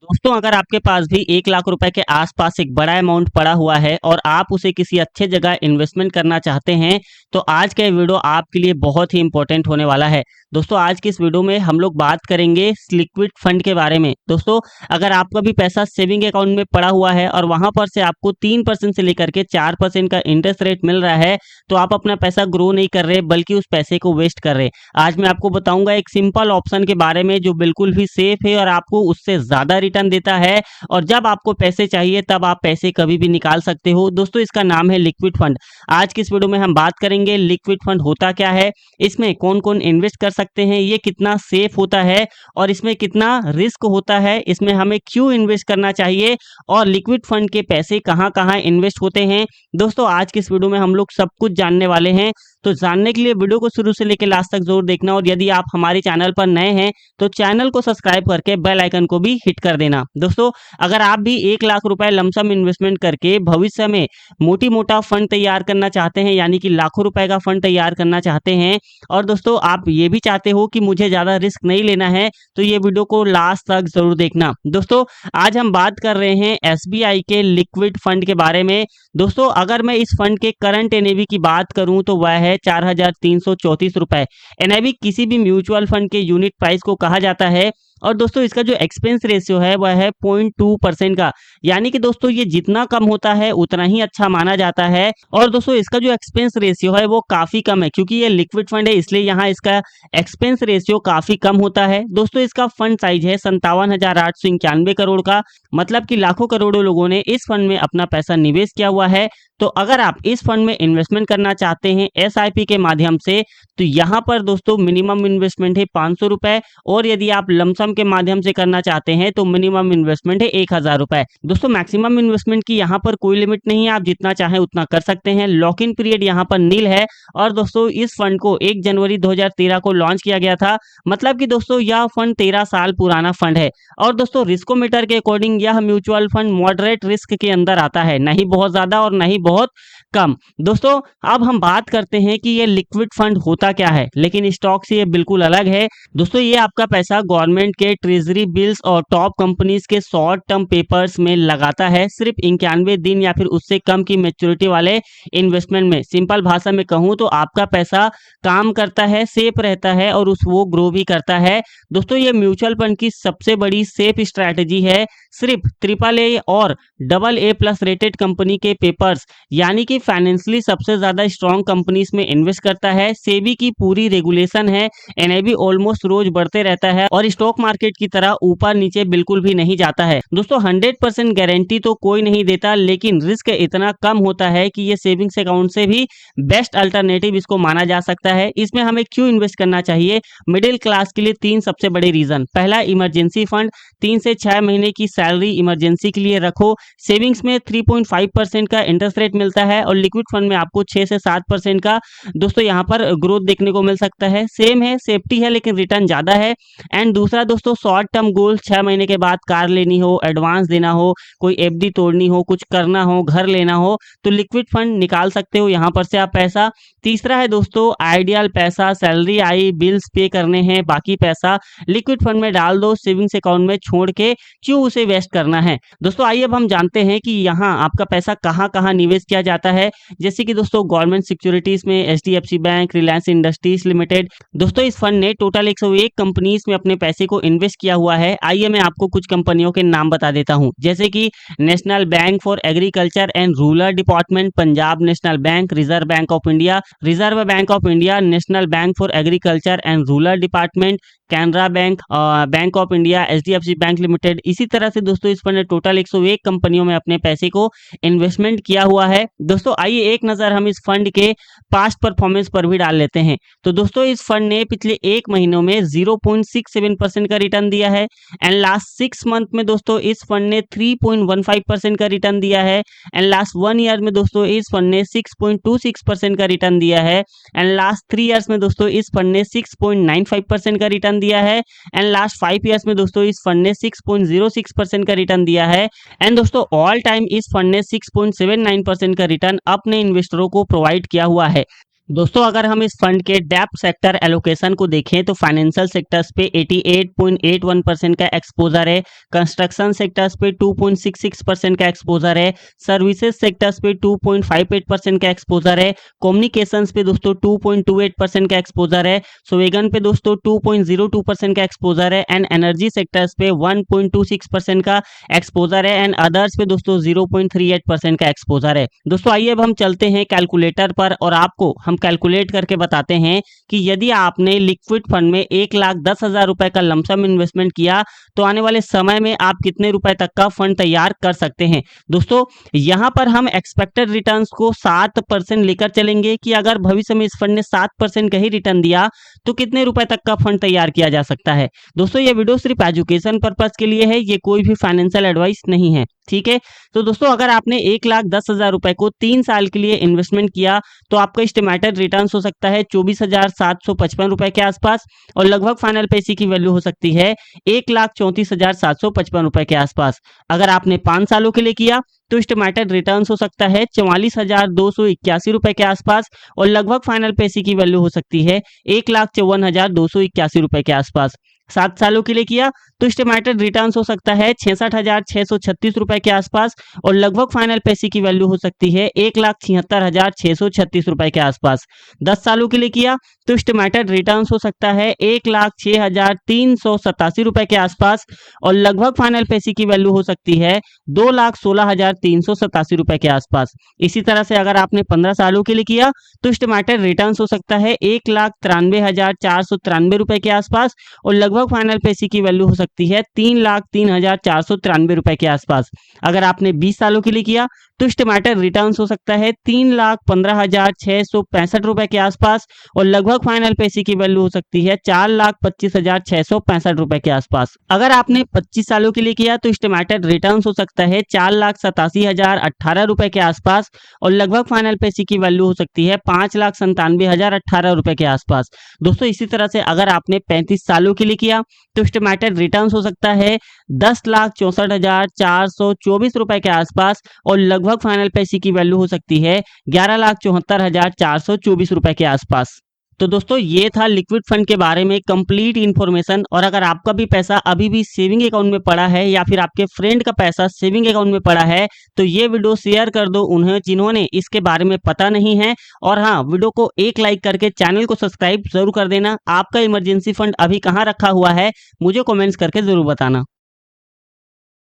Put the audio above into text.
दोस्तों, अगर आपके पास भी 1 लाख रुपए के आसपास एक बड़ा अमाउंट पड़ा हुआ है और आप उसे किसी अच्छे जगह इन्वेस्टमेंट करना चाहते हैं, तो आज का ये वीडियो आपके लिए बहुत ही इंपॉर्टेंट होने वाला है। दोस्तों, आज की इस वीडियो में हम लोग बात करेंगे लिक्विड फंड के बारे में। दोस्तों, अगर आपका भी पैसा सेविंग अकाउंट में पड़ा हुआ है और वहां पर से आपको 3% से लेकर के 4% का इंटरेस्ट रेट मिल रहा है, तो आप अपना पैसा ग्रो नहीं कर रहे बल्कि उस पैसे को वेस्ट कर रहे। आज मैं आपको बताऊंगा एक सिंपल ऑप्शन के बारे में जो बिल्कुल भी सेफ है और आपको उससे ज्यादा रिटर्न देता है, और जब आपको पैसे चाहिए तब आप पैसे कभी भी निकाल सकते हो। दोस्तों, इसका नाम है लिक्विड फंड। आज की इस वीडियो में हम बात करेंगे लिक्विड फंड होता क्या है, इसमें कौन कौन इन्वेस्ट कर सकते हैं, ये कितना सेफ होता है और इसमें कितना रिस्क होता है, इसमें हमें क्यों इन्वेस्ट करना चाहिए और लिक्विड फंड के पैसे कहाँ कहाँ इन्वेस्ट होते हैं। दोस्तों, आज की इस वीडियो में हम लोग सब कुछ जानने वाले हैं। तो जानने के लिए वीडियो को शुरू से लेकर लास्ट तक जरूर देखना, और यदि आप हमारे चैनल पर नए हैं तो चैनल को सब्सक्राइब करके बेल आइकन को भी हिट कर देना। दोस्तों, अगर आप भी 1 लाख रुपए लमसम इन्वेस्टमेंट करके भविष्य में मोटी मोटा फंड तैयार करना चाहते हैं, यानी कि लाखों रुपए का फंड तैयार करना चाहते हैं, और दोस्तों आप ये भी चाहते हो कि मुझे ज्यादा रिस्क नहीं लेना है, तो ये वीडियो को लास्ट तक जरूर देखना। दोस्तों, आज हम बात कर रहे हैं एसबीआई के लिक्विड फंड के बारे में। दोस्तों, अगर मैं इस फंड के करंट एनएवी की बात करूं तो वह है 4,334 रुपए। एनएवी किसी भी म्यूचुअल फंड के यूनिट प्राइस को कहा जाता है। और दोस्तों, इसका जो एक्सपेंस रेशियो है वह है 0.2% का, यानी कि दोस्तों ये जितना कम होता है उतना ही अच्छा माना जाता है। और दोस्तों, इसका जो एक्सपेंस रेशियो है वो काफी कम है, क्योंकि ये लिक्विड फंड है इसलिए यहाँ इसका एक्सपेंस रेशियो काफी कम होता है। दोस्तों, इसका फंड साइज है 57,891 करोड़ का, मतलब कि लाखों करोड़ों लोगों ने इस फंड में अपना पैसा निवेश किया हुआ है। तो अगर आप इस फंड में इन्वेस्टमेंट करना चाहते हैं एसआईपी के माध्यम से, तो यहाँ पर दोस्तों मिनिमम इन्वेस्टमेंट है 500 रुपए, और यदि आप लमसम के माध्यम से करना चाहते हैं तो मिनिमम इन्वेस्टमेंट है 1,000 रुपए। दोस्तों, मैक्सिमम इन्वेस्टमेंट की यहाँ पर कोई लिमिट नहीं है, आप जितना चाहें उतना कर सकते हैं। लॉक इन पीरियड यहाँ पर नील है। और दोस्तों, इस फंड को 1 जनवरी 2013 को लॉन्च किया गया था, मतलब कि दोस्तों यह फंड 13 साल पुराना फंड है। और दोस्तों, रिस्कोमीटर के अकॉर्डिंग यह म्यूचुअल फंड मॉडरेट रिस्क के अंदर आता है, नहीं बहुत ज्यादा और नहीं बहुत कम। दोस्तों, अब हम बात करते हैं कि ये लिक्विड फंड होता क्या है, लेकिन स्टॉक से ये बिल्कुल अलग है। दोस्तों, ये आपका पैसा गवर्नमेंट के ट्रेजरी बिल्स और टॉप कंपनीज के शॉर्ट टर्म पेपर्स में लगाता है, सिर्फ 91 दिन या फिर उससे कम की मैच्योरिटी वाले इन्वेस्टमेंट में। सिंपल भाषा में कहूं तो आपका पैसा काम करता है, सेफ रहता है और वो ग्रो भी करता है। दोस्तों, ये म्यूचुअल फंड की सबसे बड़ी सेफ स्ट्रैटेजी है। सिर्फ AAA और AA+ रेटेड कंपनी के पेपर्स, यानी कि फाइनेंशियली सबसे ज्यादा स्ट्रॉन्ग कंपनीज में इन्वेस्ट करता है। सेबी की पूरी रेगुलेशन है, एनएवी ऑलमोस्ट रोज बढ़ते रहता है और स्टॉक मार्केट की तरह ऊपर नीचे बिल्कुल भी नहीं जाता है। दोस्तों, 100% गारंटी तो कोई नहीं देता, लेकिन रिस्क इतना कम होता है कि ये सेविंग्स अकाउंट से भी बेस्ट अल्टरनेटिव इसको माना जा सकता है। इसमें हमें क्यों इन्वेस्ट करना चाहिए? मिडिल क्लास के लिए 3 सबसे बड़े रीजन। पहला, इमरजेंसी फंड, 3 से 6 महीने की सैलरी इमरजेंसी के लिए रखो। सेविंग्स में 3.5% का इंटरेस्ट रेट मिलता है और लिक्विड फंड में आपको 6 से 7% का दोस्तों यहाँ पर ग्रोथ देखने को मिल सकता है। सेम है, सेफ्टी है, लेकिन रिटर्न ज्यादा है। एंड दूसरा दोस्तों, शॉर्ट टर्म गोल, 6 महीने के बाद कार लेनी हो, एडवांस देना हो, कोई एफडी तोड़नी हो, कुछ करना हो, घर लेना हो, तो लिक्विड फंड निकाल सकते हो यहाँ पर से आप पैसा। तीसरा है दोस्तों आइडियल पैसा, सैलरी आई, बिल्स पे करने हैं, बाकी पैसा लिक्विड फंड में डाल दो, सेविंग्स अकाउंट में छोड़ के क्यों उसे वेस्ट करना है। दोस्तों, आइए अब हम जानते हैं कि यहाँ आपका पैसा कहाँ कहाँ निवेश किया जाता है। जैसे कि दोस्तों गवर्नमेंट सिक्योरिटीज में HDFC bank, Reliance industries limited. दोस्तों, इस फंड ने टोटल 101 कंपनीज में अपने पैसे को इन्वेस्ट किया हुआ है। आइए मैं आपको कुछ कंपनियों के नाम बता देता हूँ, जैसे कि national bank for agriculture and rural department, Punjab national bank, reserve bank of India, reserve bank of India, national bank for agriculture and rural department, Canara bank, bank of India, HDFC bank limited. इसी तरह से दोस्तों इस fund ने total 101 कंपनियों में अपने पैसे को इन्वेस्टमेंट किया हुआ है। दोस्तों, आइए एक नजर हम इस फंड के पास्ट परफॉर्मेंस पर भी डाल लेते हैं। तो दोस्तों, इस फंड ने पिछले 1 महीनों में 0.67% का रिटर्न दिया है। एंड लास्ट 6 मंथ में दोस्तों इस फंड ने 3.15% का रिटर्न दिया है। एंड लास्ट 1 ईयर में दोस्तों इस फंड ने 6.26% का रिटर्न दिया है। एंड लास्ट 3 इयर्स में दोस्तों इस फंड ने 6.95% का रिटर्न दिया है। एंड लास्ट 5 इयर्स में दोस्तों इस फंड ने 6.06% का रिटर्न दिया है। एंड दोस्तों ऑल टाइम इस फंड ने 6.79% का रिटर्न अपने इन्वेस्टरों को प्रोवाइड किया हुआ है। दोस्तों अगर हम इस फंड के डेप्थ सेक्टर एलोकेशन को देखें तो फाइनेंशियल सेक्टर्स पे 88.81% का एक्सपोजर है, कंस्ट्रक्शन सेक्टर्स पे 2.66% का एक्सपोजर है, सर्विसेज सेक्टर्स पे 2.58% का एक्सपोजर है, कम्युनिकेशंस पे दोस्तों 2.28% का एक्सपोजर है, सोवेगन पे दोस्तों 2.02% का एक्सपोजर है एंड एनर्जी सेक्टर्स पे 1.26% का एक्सपोजर है एंड अदर्स पे दोस्तों 0.38% का एक्सपोजर है। दोस्तों आइए अब हम चलते हैं कैलकुलेटर पर और आपको हम कैलकुलेट करके बताते हैं कि यदि आपने लिक्विड फंड में 1,10,000 रुपए का लमसम इन्वेस्टमेंट किया तो आने वाले समय में आप कितने रुपए तक का फंड तैयार कर सकते हैं। दोस्तों यहां पर हम एक्सपेक्टेड रिटर्न्स को 7% लेकर चलेंगे कि अगर भविष्य में इस फंड ने 7% का ही रिटर्न दिया तो कितने रुपए तक का फंड तैयार किया जा सकता है। दोस्तों ये वीडियो सिर्फ एजुकेशन पर्पज के लिए है, ये कोई भी फाइनेंशियल एडवाइस नहीं है, ठीक है। तो दोस्तों अगर आपने 1,10,000 रुपए को 3 साल के लिए इन्वेस्टमेंट किया तो आपका एस्टिमेटेड रिटर्न्स हो सकता है 24,755 रुपए के आसपास और लगभग फाइनल पैसे की वैल्यू हो सकती है 1,34,755 रुपए के आसपास। अगर आपने 5 सालों के लिए किया तो एस्टिमेटेड रिटर्न्स हो सकता है 44,281 रुपए के आसपास और लगभग फाइनल पैसे की वैल्यू हो सकती है 1,54,281 रुपए के आसपास। 7 सालों के लिए किया तो एस्टिमेटेड रिटर्न्स हो सकता है 66,636 रुपए के आसपास और लगभग फाइनल पैसे की वैल्यू हो सकती है 1,76,636 रुपए के आसपास। 10 सालों के लिए किया तो एस्टिमेटेड रिटर्न्स हो सकता है 1,06,387 रुपए के आसपास और लगभग फाइनल पैसे की वैल्यू हो सकती है 2,16,387 रुपए के आसपास। इसी तरह से अगर आपने 15 सालों के लिए किया तो एस्टिमेटेड रिटर्न्स हो सकता है 1,93,493 रुपए के आसपास और लगभग फाइनल पैसे की वैल्यू हो सकती है 3,03,493 रुपए के आसपास। अगर आपने 20 सालों के लिए किया तो एस्टिमेटेड रिटर्न्स हो सकता है 3,15,665 रुपए के आसपास और लगभग फाइनल पैसे की वैल्यू हो सकती है 4,25,665 रुपए के आसपास। अगर आपने 25 सालों के लिए किया तो एस्टिमेटेड रिटर्न्स हो सकता है 4,87,018 रुपए के आसपास और लगभग फाइनल पैसे की वैल्यू हो सकती है 5,97,018 रुपए के आसपास। दोस्तों इसी तरह से अगर आपने 35 सालों के लिए किया तो एस्टिमेटेड रिटर्न्स हो सकता है 10,64,424 रुपए के आसपास और लगभग फाइनल पैसे की वैल्यू हो सकती है 11,74,424 रुपए के आसपास। तो दोस्तों ये था लिक्विड फंड के बारे में कंप्लीट इन्फॉर्मेशन। और अगर आपका भी पैसा अभी भी सेविंग अकाउंट में पड़ा है या फिर आपके फ्रेंड का पैसा सेविंग अकाउंट में पड़ा है तो ये वीडियो शेयर कर दो उन्हें जिन्होंने इसके बारे में पता नहीं है। और हाँ, वीडियो को एक लाइक करके चैनल को सब्सक्राइब जरूर कर देना। आपका इमरजेंसी फंड अभी कहाँ रखा हुआ है मुझे कमेंट्स करके जरूर बताना।